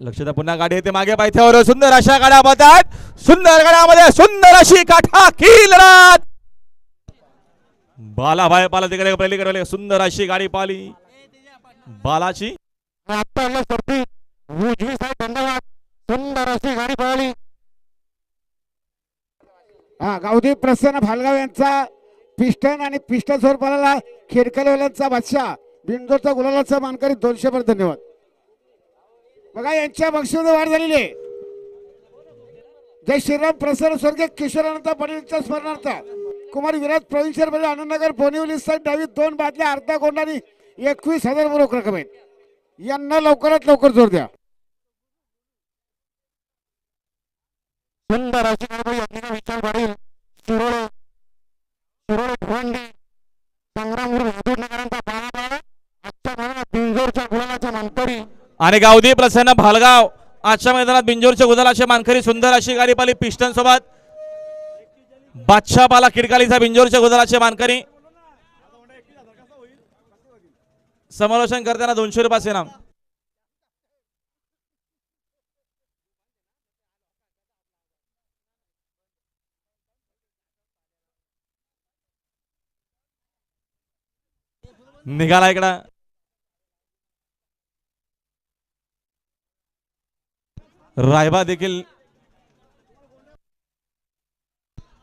लक्षात पुन्हा गाडी येते मागे पायथ्यावर सुंदर अशा गाड्या पळतात सुंदर गाड्यामध्ये सुंदर अशी काठा किल रात बाला भाई पाला तिकडे पलीकडे सुंदर अशी गाडी पाली बालाची उजवी साईड धन्यवाद सुंदर अशी गाडी पळाली। गावदेव प्रसन्न भालगाव यांचा पिस्टन आणि पिस्टन सोर पळाला खेडकलवाल्यांचा बादशाह बिंदोरचा गुलालाचा मानकरी 200 पर धन्यवाद। बघा यांच्या बक्षिसात वाढ झालेली आहे। जय श्रीराम प्रसन्न स्वर्गीय किशोरानंद पाटीलच्या स्मरणार्थ कुमार विराज प्रवीण शेरबले आनंदनगर बोनिवली साईड डावी 2 बादल्या अर्धा कोंडानी 21,000 रोख रक्कम आहेत। यांना लवकरात लवकर जोर द्या। सुंदर अशी गाडी विचार पाटील शिरोळे शिरोळे भिवंडी संग्रामपूर नगरांचा पाळा आजच्या मैदानात बिंजोरच्या गुलालाच्या मानकरी आणि गावदेव प्रसन्न भालगाव आजच्या मैदानात बिंजोरच्या गुलालाचे मानकरी सुंदर अशी गाडी पाली पिस्टन सोबत बादशाह पाला किडकालीचा बिंजोरच्या गुलालाचे मानकरी समालोचन करताना 200 रुपये इनाम। निघाला इकडं रायबा देखील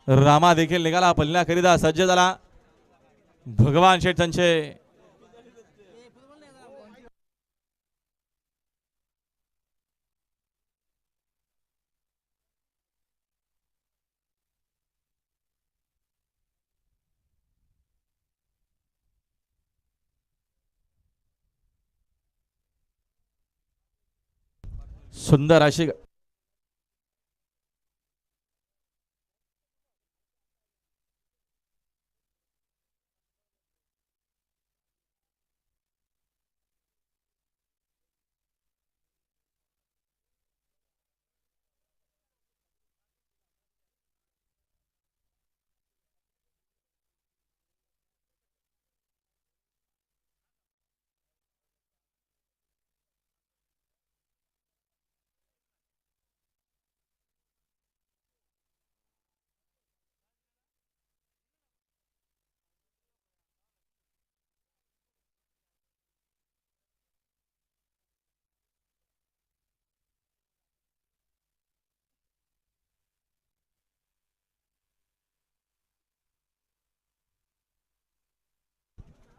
रामा देखील निघाला पल्ल्या खरीदा सज्ज झाला भगवान शेठ त्यांचे सुंदर अशी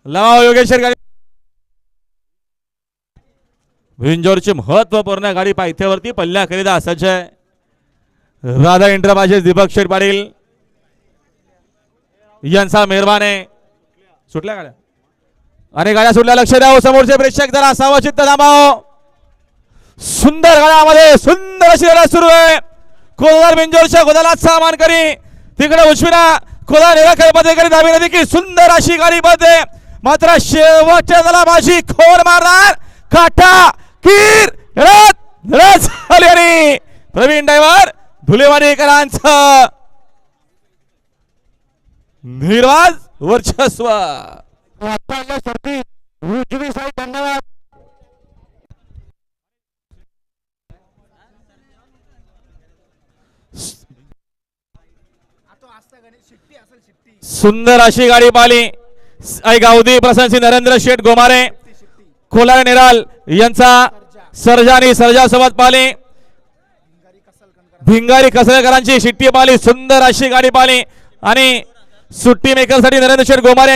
लाव योगेश्वर गाडी बिंजोरची महत्वपूर्ण गाडी पायथ्यावरती पल्ल्या खरीदा सज्ज आहे। राधा इंटरबाजेस दीपक शेठ पाटील यांचा मेहरबाने सुटल्या गाड्या आणि गाड्या सुटल्या लक्ष द्यावं समोरचे प्रेक्षक जरा सावचित्त थांबाव। सुंदर गाड्यामध्ये सुंदर अशी लढत सुरू आहे। कोलार बिंजोरच्या गोदालाचा मानकरी तिकडे उजवीला कोलार निराखेळ पदेकरी धावी नदी की सुंदर अशी गाडी पडते मात्र शेवटच्या त्याला माझी खोड मारणार काटा कीर झाली आणि प्रवीण ड्रायव्हर धुलेवाडीकरांचं निर्वाज वर्चस्व। उजवी साईड धन्यवाद। सुंदर अशी गाडी पाली गावदेव प्रसन्न नरेंद्र शेठ गोमारे कोलार निराल यांचा सर्जा आणि सर्जा सोबत पाली भिंगारी कसरकरांची शिट्टी पाली सुंदर अशी गाडी पाली आणि सुट्टी मेकर साठी नरेंद्र शेठ गोमारे